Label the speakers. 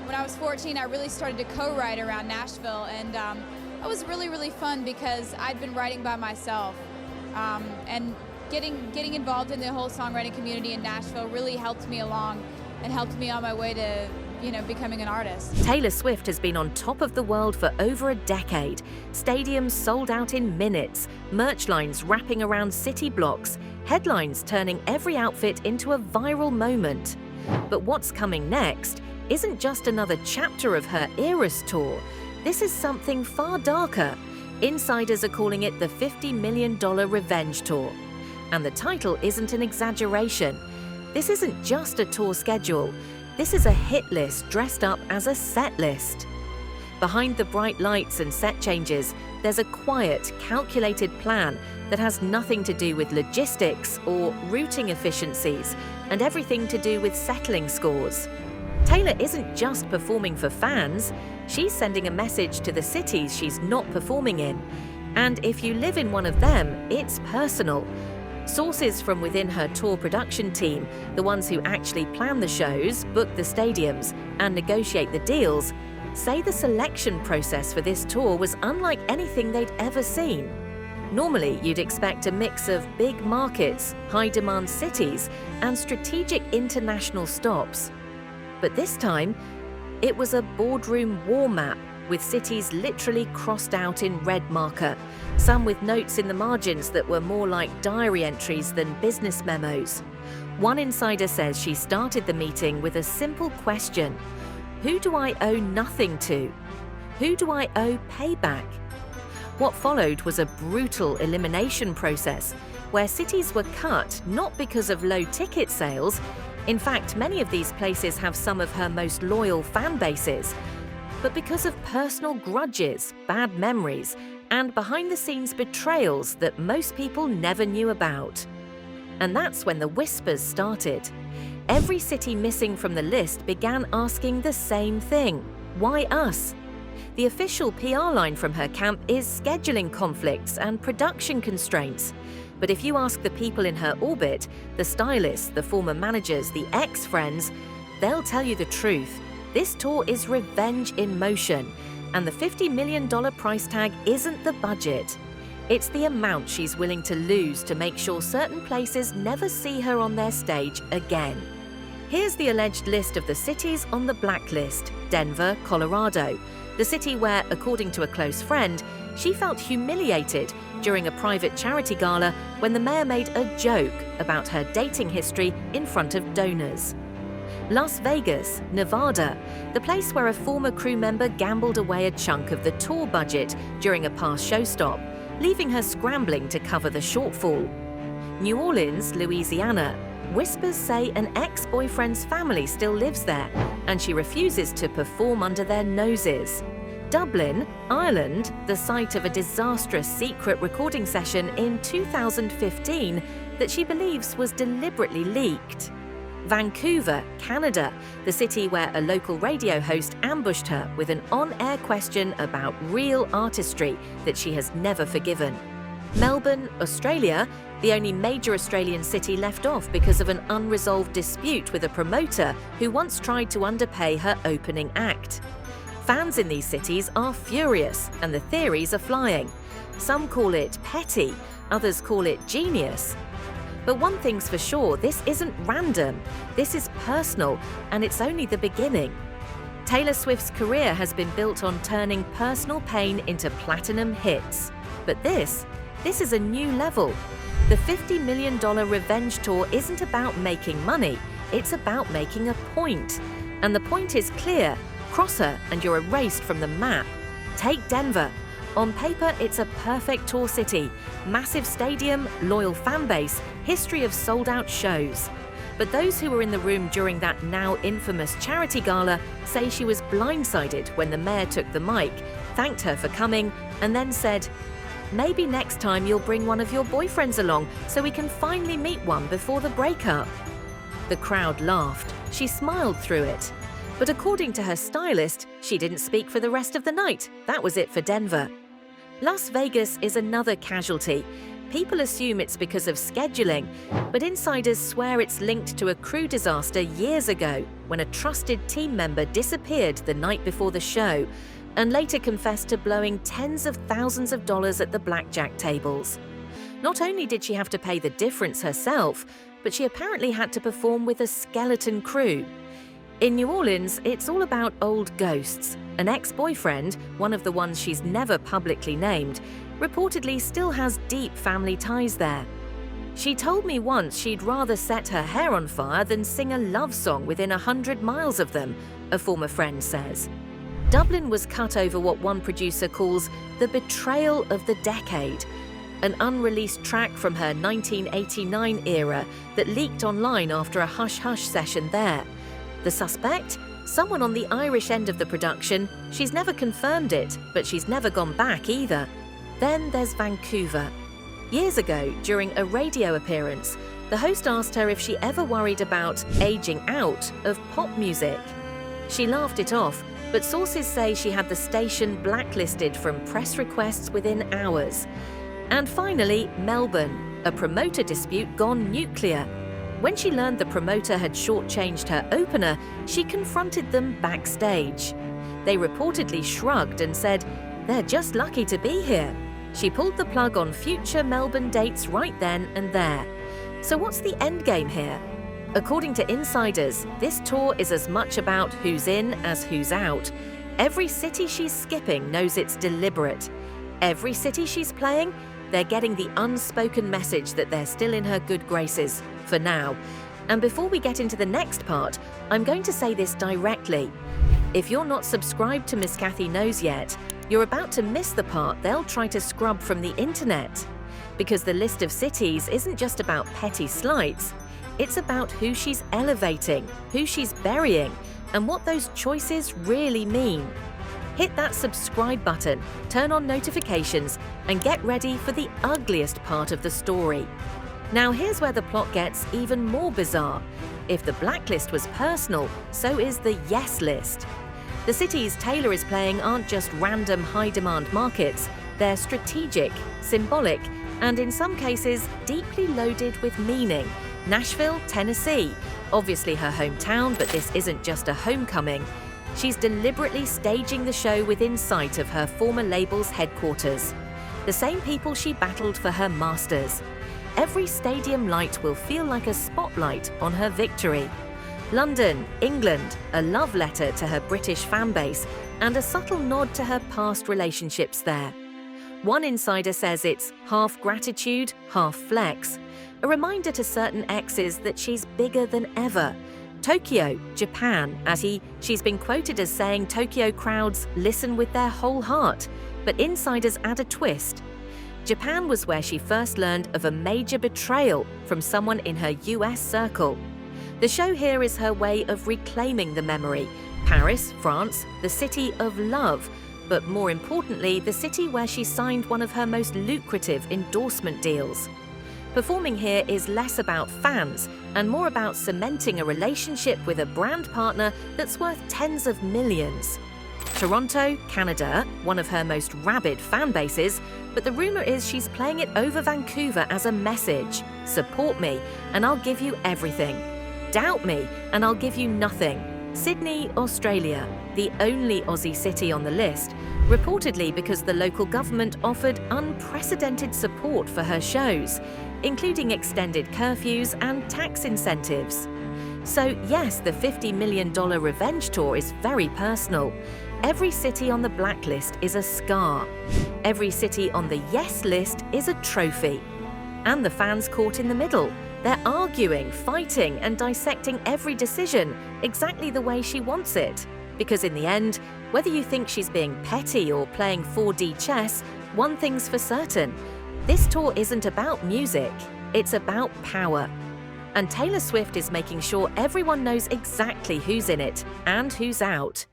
Speaker 1: When I was 14, I really started to co-write around Nashville, and that was really, really fun because I'd been writing by myself. And getting involved in the whole songwriting community in Nashville really helped me along and helped me on my way to, becoming an artist.
Speaker 2: Taylor Swift has been on top of the world for over a decade. Stadiums sold out in minutes, merch lines wrapping around city blocks, headlines turning every outfit into a viral moment. But what's coming next isn't just another chapter of her Eras tour. This is something far darker. Insiders are calling it the $50 million Revenge Tour. And the title isn't an exaggeration. This isn't just a tour schedule. This is a hit list dressed up as a set list. Behind the bright lights and set changes, there's a quiet, calculated plan that has nothing to do with logistics or routing efficiencies and everything to do with settling scores. Taylor isn't just performing for fans, she's sending a message to the cities she's not performing in. And if you live in one of them, it's personal. Sources from within her tour production team, the ones who actually plan the shows, book the stadiums, and negotiate the deals, say the selection process for this tour was unlike anything they'd ever seen. Normally, you'd expect a mix of big markets, high-demand cities, and strategic international stops. But this time, it was a boardroom war map with cities literally crossed out in red marker, some with notes in the margins that were more like diary entries than business memos. One insider says she started the meeting with a simple question: who do I owe nothing to? Who do I owe payback? What followed was a brutal elimination process, where cities were cut not because of low ticket sales. In fact, many of these places have some of her most loyal fan bases, but because of personal grudges, bad memories, and behind-the-scenes betrayals that most people never knew about. And that's when the whispers started. Every city missing from the list began asking the same thing: why us? The official PR line from her camp is scheduling conflicts and production constraints. But if you ask the people in her orbit, the stylists, the former managers, the ex-friends, they'll tell you the truth. This tour is revenge in motion, and the $50 million price tag isn't the budget. It's the amount she's willing to lose to make sure certain places never see her on their stage again. Here's the alleged list of the cities on the blacklist: Denver, Colorado, the city where, according to a close friend, she felt humiliated during a private charity gala when the mayor made a joke about her dating history in front of donors. Las Vegas, Nevada, the place where a former crew member gambled away a chunk of the tour budget during a past show stop, leaving her scrambling to cover the shortfall. New Orleans, Louisiana, whispers say an ex-boyfriend's family still lives there, and she refuses to perform under their noses. Dublin, Ireland, the site of a disastrous secret recording session in 2015 that she believes was deliberately leaked. Vancouver, Canada, the city where a local radio host ambushed her with an on-air question about real artistry that she has never forgiven. Melbourne, Australia, the only major Australian city left off because of an unresolved dispute with a promoter who once tried to underpay her opening act. Fans in these cities are furious, and the theories are flying. Some call it petty, others call it genius. But one thing's for sure, this isn't random. This is personal, and it's only the beginning. Taylor Swift's career has been built on turning personal pain into platinum hits. But this is a new level. The $50 million Revenge Tour isn't about making money, it's about making a point. And the point is clear: cross her and you're erased from the map. Take Denver. On paper, it's a perfect tour city. Massive stadium, loyal fan base, history of sold-out shows. But those who were in the room during that now infamous charity gala say she was blindsided when the mayor took the mic, thanked her for coming, and then said, "Maybe next time you'll bring one of your boyfriends along so we can finally meet one before the breakup." The crowd laughed. She smiled through it. But according to her stylist, she didn't speak for the rest of the night. That was it for Denver. Las Vegas is another casualty. People assume it's because of scheduling, but insiders swear it's linked to a crew disaster years ago when a trusted team member disappeared the night before the show and later confessed to blowing tens of thousands of dollars at the blackjack tables. Not only did she have to pay the difference herself, but she apparently had to perform with a skeleton crew. In New Orleans, it's all about old ghosts. An ex-boyfriend, one of the ones she's never publicly named, reportedly still has deep family ties there. She told me once she'd rather set her hair on fire than sing a love song within 100 miles of them, a former friend says. Dublin was cut over what one producer calls the betrayal of the decade, an unreleased track from her 1989 era that leaked online after a hush-hush session there. The suspect? Someone on the Irish end of the production. She's never confirmed it, but she's never gone back either. Then there's Vancouver. Years ago, during a radio appearance, the host asked her if she ever worried about aging out of pop music. She laughed it off, but sources say she had the station blacklisted from press requests within hours. And finally, Melbourne, a promoter dispute gone nuclear. When she learned the promoter had shortchanged her opener, she confronted them backstage. They reportedly shrugged and said, "They're just lucky to be here." She pulled the plug on future Melbourne dates right then and there. So what's the end game here? According to insiders, this tour is as much about who's in as who's out. Every city she's skipping knows it's deliberate. Every city she's playing, they're getting the unspoken message that they're still in her good graces, for now. And before we get into the next part, I'm going to say this directly. If you're not subscribed to Ms. Cathy Knows yet, you're about to miss the part they'll try to scrub from the internet. Because the list of cities isn't just about petty slights, it's about who she's elevating, who she's burying, and what those choices really mean. Hit that subscribe button, turn on notifications, and get ready for the ugliest part of the story. Now here's where the plot gets even more bizarre. If the blacklist was personal, so is the yes list. The cities Taylor is playing aren't just random high-demand markets, they're strategic, symbolic, and in some cases deeply loaded with meaning. Nashville, Tennessee, obviously her hometown, but this isn't just a homecoming. She's deliberately staging the show within sight of her former label's headquarters, the same people she battled for her masters. Every stadium light will feel like a spotlight on her victory. London, England, a love letter to her British fan base and a subtle nod to her past relationships there. One insider says it's half gratitude, half flex, a reminder to certain exes that she's bigger than ever. Tokyo, Japan, she's been quoted as saying Tokyo crowds listen with their whole heart, but insiders add a twist. Japan was where she first learned of a major betrayal from someone in her US circle. The show here is her way of reclaiming the memory. Paris, France, the city of love, but more importantly, the city where she signed one of her most lucrative endorsement deals. Performing here is less about fans and more about cementing a relationship with a brand partner that's worth tens of millions. Toronto, Canada, one of her most rabid fan bases, but the rumor is she's playing it over Vancouver as a message. Support me, and I'll give you everything. Doubt me, and I'll give you nothing. Sydney, Australia, the only Aussie city on the list, reportedly because the local government offered unprecedented support for her shows, including extended curfews and tax incentives. So yes, the $50 million revenge tour is very personal. Every city on the blacklist is a scar. Every city on the yes list is a trophy. And the fans caught in the middle. They're arguing, fighting, and dissecting every decision exactly the way she wants it. Because in the end, whether you think she's being petty or playing 4D chess, one thing's for certain. This tour isn't about music, it's about power. And Taylor Swift is making sure everyone knows exactly who's in it and who's out.